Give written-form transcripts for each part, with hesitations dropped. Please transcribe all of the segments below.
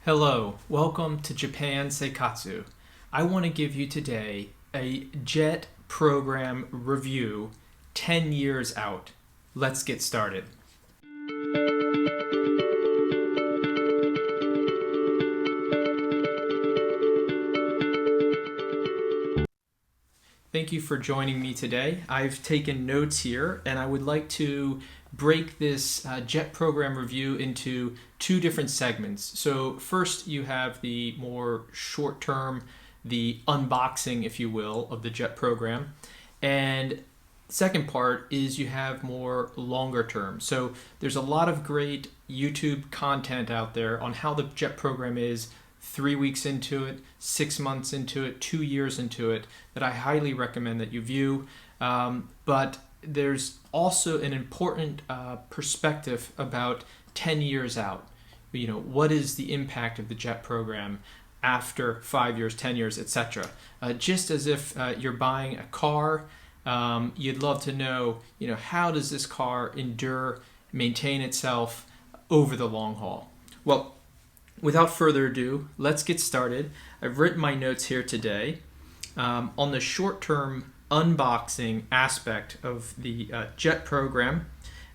Hello, welcome to Japan Seikatsu. I want to give you today a JET program review 10 years out. Let's get started. Thank you for joining me today. I've taken notes here and I would like to break this JET program review into two different segments. So first you have the more short term, the unboxing, if you will, of the JET program. And second part is you have more longer term. So there's a lot of great YouTube content out there on how the JET program is 3 weeks into it, 6 months into it, 2 years into it, that I highly recommend that you view. But there's also an important perspective about 10 years out. What is the impact of the JET program after 5 years, 10 years, etc. Just as if you're buying a car, you'd love to know, how does this car endure, maintain itself over the long haul? Well, without further ado, let's get started. I've written my notes here today. On the short-term unboxing aspect of the JET program,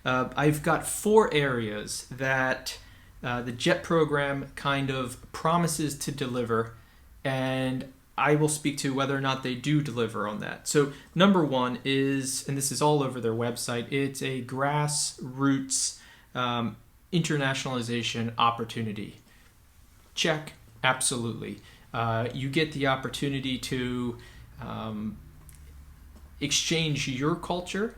I've got 4 areas that the JET program kind of promises to deliver, and I will speak to whether or not they do deliver on that. So number 1 is, and this is all over their website, it's a grassroots internationalization opportunity. Check, absolutely. You get the opportunity to exchange your culture,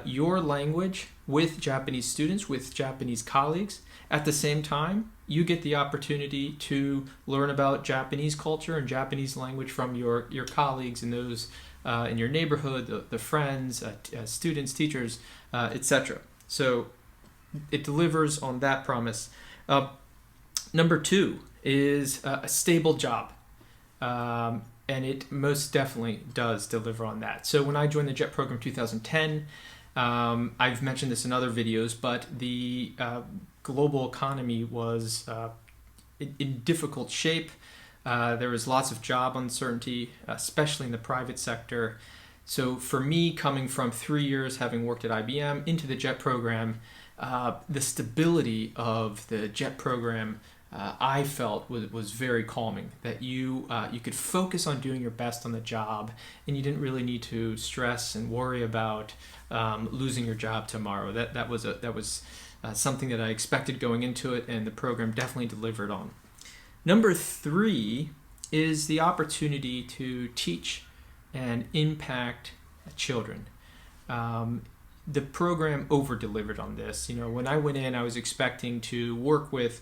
your language with Japanese students, with Japanese colleagues. At the same time, you get the opportunity to learn about Japanese culture and Japanese language from your colleagues and those in your neighborhood, the friends, students, teachers, etc. So it delivers on that promise. Number 2 is a stable job, and it most definitely does deliver on that. So when I joined the JET program in 2010, I've mentioned this in other videos, but the global economy was in difficult shape. There was lots of job uncertainty, especially in the private sector. So for me, coming from 3 years having worked at IBM into the JET program, the stability of the JET program I felt was very calming, that you could focus on doing your best on the job, and you didn't really need to stress and worry about losing your job tomorrow. That was something that I expected going into it, and the program definitely delivered on. Number 3 is the opportunity to teach and impact children. The program over-delivered on this. When I went in, I was expecting to work with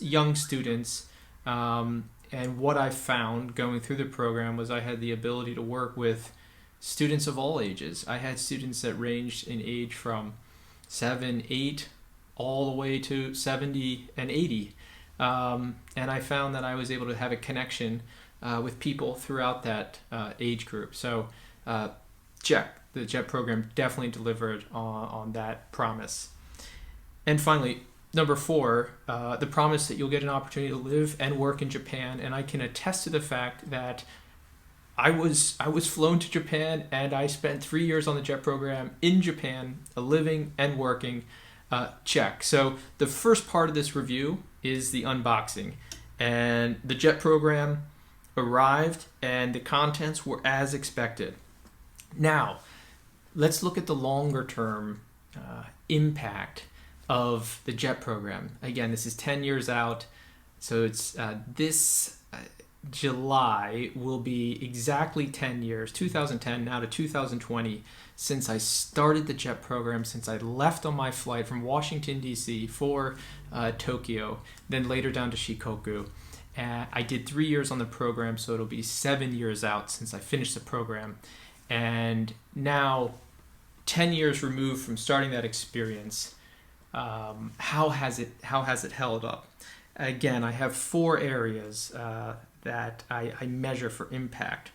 young students, and what I found going through the program was I had the ability to work with students of all ages. I had students that ranged in age from 7, 8, all the way to 70 and 80. And I found that I was able to have a connection with people throughout that age group. So check. The JET program definitely delivered on that promise. And finally, number 4, the promise that you'll get an opportunity to live and work in Japan. And I can attest to the fact that I was flown to Japan, and I spent 3 years on the JET program in Japan, living and working. Check. So the first part of this review is the unboxing, and the JET program arrived and the contents were as expected. Now, let's look at the longer term impact of the JET program. Again, this is 10 years out, so it's this July will be exactly 10 years, 2010 now to 2020, since I started the JET program, since I left on my flight from Washington, D.C. for Tokyo, then later down to Shikoku. I did 3 years on the program, so it'll be 7 years out since I finished the program. And now, 10 years removed from starting that experience, how has it held up? Again, I have 4 areas that I measure for impact.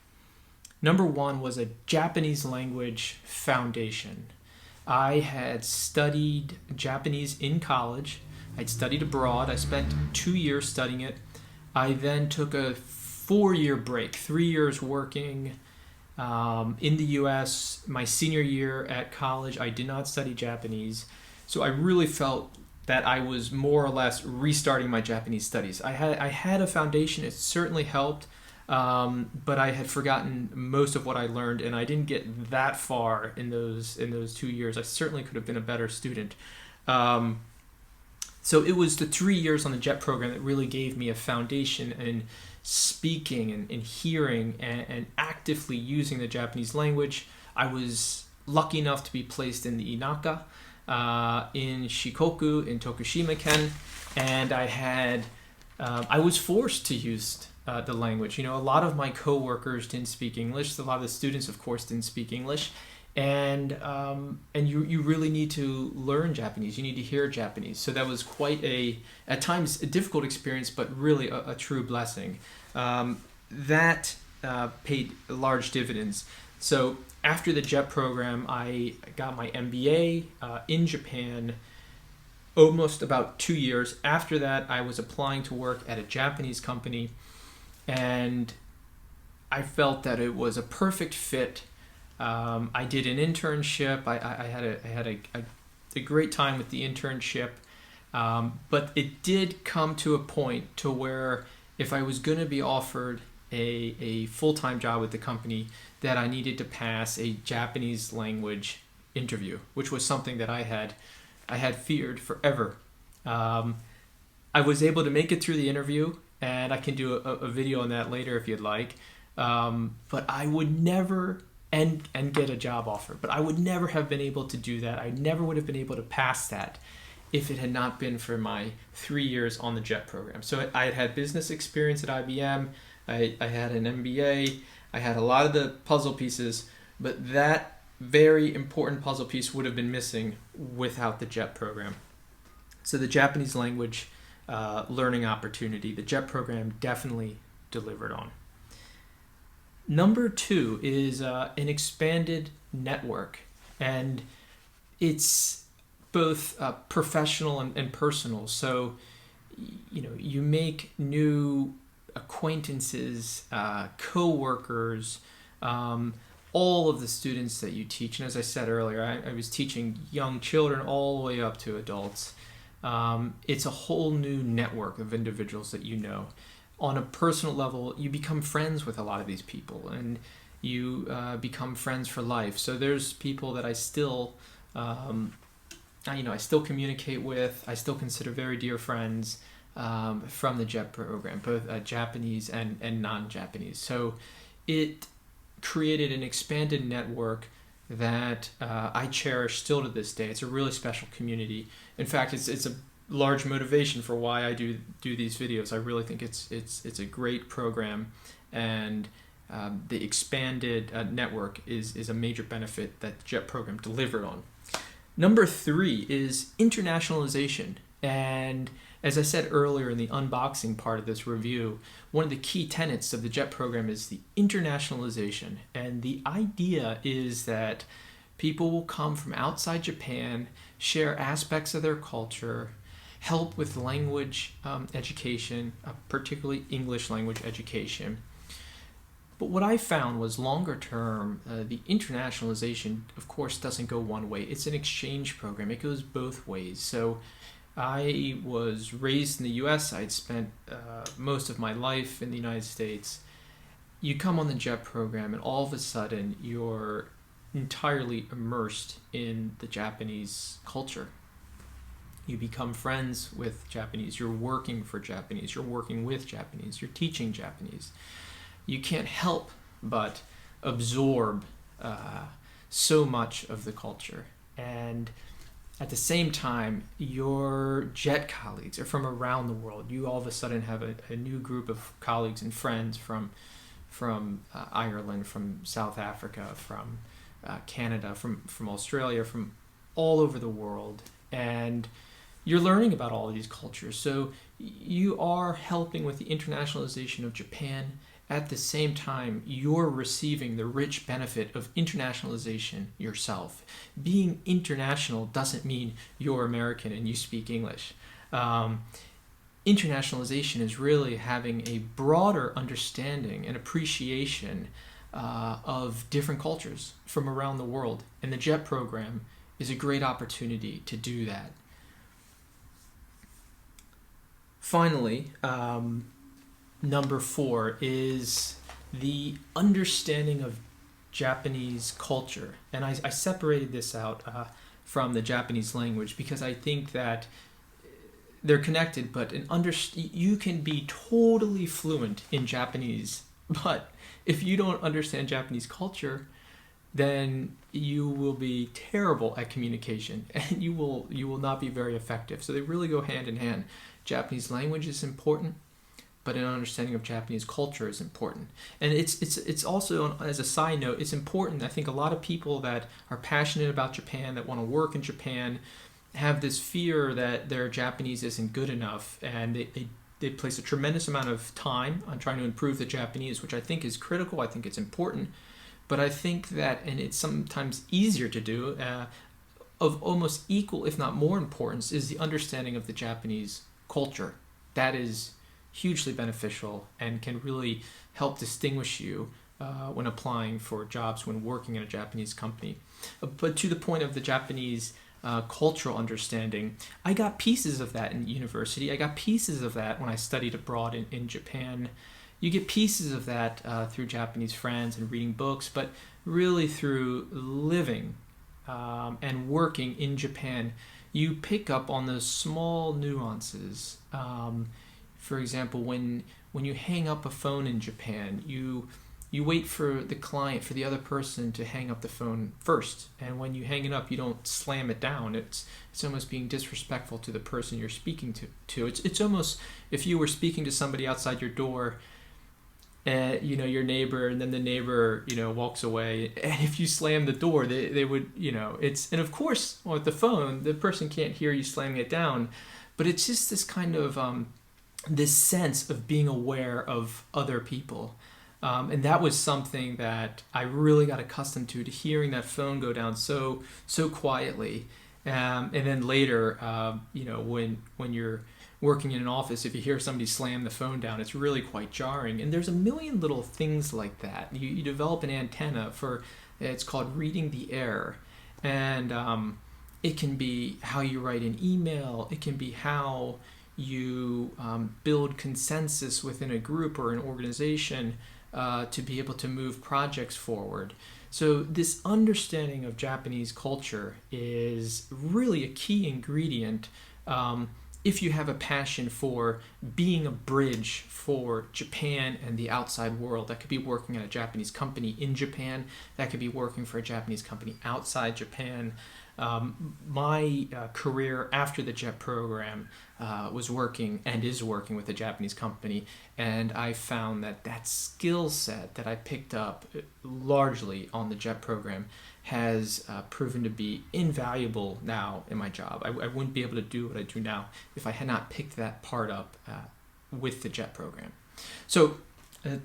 Number 1 was a Japanese language foundation. I had studied Japanese in college, I'd studied abroad. I spent 2 years studying it. I then took a 4-year break, 3 years working in the US. My senior year at college, I did not study Japanese. So I really felt that I was more or less restarting my Japanese studies. I had a foundation. It certainly helped, but I had forgotten most of what I learned, and I didn't get that far in those 2 years. I certainly could have been a better student. So it was the 3 years on the JET program that really gave me a foundation in speaking and hearing and actively using the Japanese language. I was lucky enough to be placed in the Inaka, in Shikoku, in Tokushima-ken, and I was forced to use the language. A lot of my coworkers didn't speak English. A lot of the students, of course, didn't speak English. And you really need to learn Japanese. You need to hear Japanese. So that was quite at times a difficult experience, but really a true blessing. That paid large dividends. So after the JET program, I got my MBA in Japan almost about 2 years. After that, I was applying to work at a Japanese company, and I felt that it was a perfect fit. I did an internship. I had a great time with the internship, but it did come to a point to where if I was going to be offered a full-time job with the company, that I needed to pass a Japanese language interview, which was something that I had feared forever. I was able to make it through the interview, and I can do a video on that later if you'd like. But I would never and get a job offer. But I would never have been able to do that. I never would have been able to pass that if it had not been for my 3 years on the JET program. So I had business experience at IBM. I had an MBA. I had a lot of the puzzle pieces, but that very important puzzle piece would have been missing without the JET program. So the Japanese language learning opportunity, the JET program definitely delivered on. Number 2 is an expanded network, and it's both professional and personal. So, you make new acquaintances, co-workers, all of the students that you teach. And as I said earlier, I was teaching young children all the way up to adults. It's a whole new network of individuals that you know. On a personal level, you become friends with a lot of these people, and you become friends for life. So there's people that I still, I still communicate with. I still consider very dear friends from the JET program, both Japanese and non-Japanese. So it created an expanded network that I cherish still to this day. It's a really special community. In fact, it's a large motivation for why I do these videos. I really think it's a great program, and the expanded network is a major benefit that the JET program delivered on. Number 3 is internationalization. And as I said earlier in the unboxing part of this review, one of the key tenets of the JET program is the internationalization. And the idea is that people will come from outside Japan, share aspects of their culture, help with language education, particularly English language education. But what I found was longer term, the internationalization, of course, doesn't go one way. It's an exchange program. It goes both ways. So I was raised in the US. I'd spent most of my life in the United States. You come on the JET program, and all of a sudden, you're entirely immersed in the Japanese culture. You become friends with Japanese. You're working for Japanese. You're working with Japanese. You're teaching Japanese. You can't help but absorb so much of the culture. And at the same time, your JET colleagues are from around the world. You all of a sudden have a new group of colleagues and friends from Ireland, from South Africa, from Canada, from Australia, from all over the world. And you're learning about all of these cultures. So you are helping with the internationalization of Japan. At the same time, you're receiving the rich benefit of internationalization yourself. Being international doesn't mean you're American and you speak English. Internationalization is really having a broader understanding and appreciation of different cultures from around the world. And the JET program is a great opportunity to do that. Finally, number 4 is the understanding of Japanese culture. And I separated this out from the Japanese language because I think that they're connected, but you can be totally fluent in Japanese, but if you don't understand Japanese culture, then you will be terrible at communication and you will not be very effective. So they really go hand in hand. Japanese language is important, but an understanding of Japanese culture is important. And it's also, as a side note, it's important. I think a lot of people that are passionate about Japan, that want to work in Japan, have this fear that their Japanese isn't good enough, and they place a tremendous amount of time on trying to improve the Japanese, which I think is critical. I think it's important. But I think that, and it's sometimes easier to do, of almost equal, if not more importance, is the understanding of the Japanese culture. That is hugely beneficial and can really help distinguish you when applying for jobs, when working in a Japanese company. But to the point of the Japanese cultural understanding, I got pieces of that in university. I got pieces of that when I studied abroad in Japan. You get pieces of that through Japanese friends and reading books, but really through living and working in Japan, you pick up on those small nuances. For example, when you hang up a phone in Japan, you wait for the client, for the other person to hang up the phone first. And when you hang it up, you don't slam it down. It's almost being disrespectful to the person you're speaking to. It's almost if you were speaking to somebody outside your door, your neighbor, and then the neighbor, walks away. And if you slam the door, they would, and of course, with the phone, the person can't hear you slamming it down. But it's just this kind of, this sense of being aware of other people. And that was something that I really got accustomed to hearing that phone go down so quietly. And then later, when you're working in an office, if you hear somebody slam the phone down, it's really quite jarring. And there's a million little things like that. You develop an antenna for, it's called reading the air. And it can be how you write an email. It can be how you build consensus within a group or an organization to be able to move projects forward. So this understanding of Japanese culture is really a key ingredient if you have a passion for being a bridge for Japan and the outside world. That could be working at a Japanese company in Japan. That could be working for a Japanese company outside Japan. My career after the JET program was working and is working with a Japanese company, and I found that skill set that I picked up largely on the JET program has proven to be invaluable now in my job. I wouldn't be able to do what I do now if I had not picked that part up with the JET program. So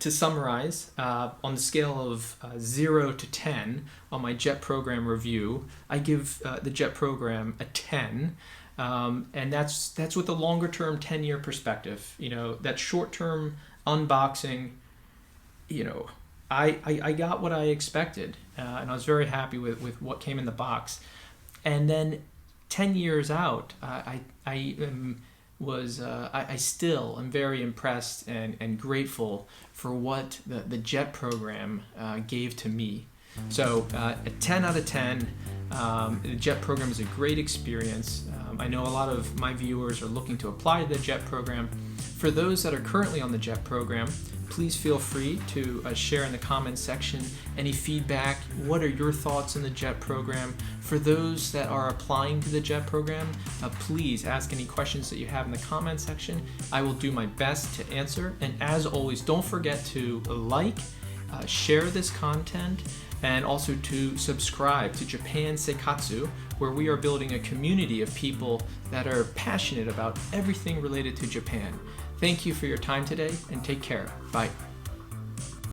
to summarize, on the scale of 0 to 10 on my JET program review, I give the JET program a 10, and that's with a longer-term 10-year perspective. That short-term unboxing, I got what I expected, and I was very happy with what came in the box. And then 10 years out, I still am very impressed and grateful for what the JET program gave to me. So a 10 out of 10, the JET program is a great experience. I know a lot of my viewers are looking to apply to the JET program. For those that are currently on the JET program, please feel free to share in the comments section any feedback. What are your thoughts on the JET program? For those that are applying to the JET program, please ask any questions that you have in the comment section. I will do my best to answer. And as always, don't forget to share this content, and also to subscribe to Japan Seikatsu, where we are building a community of people that are passionate about everything related to Japan. Thank you for your time today, and take care. Bye.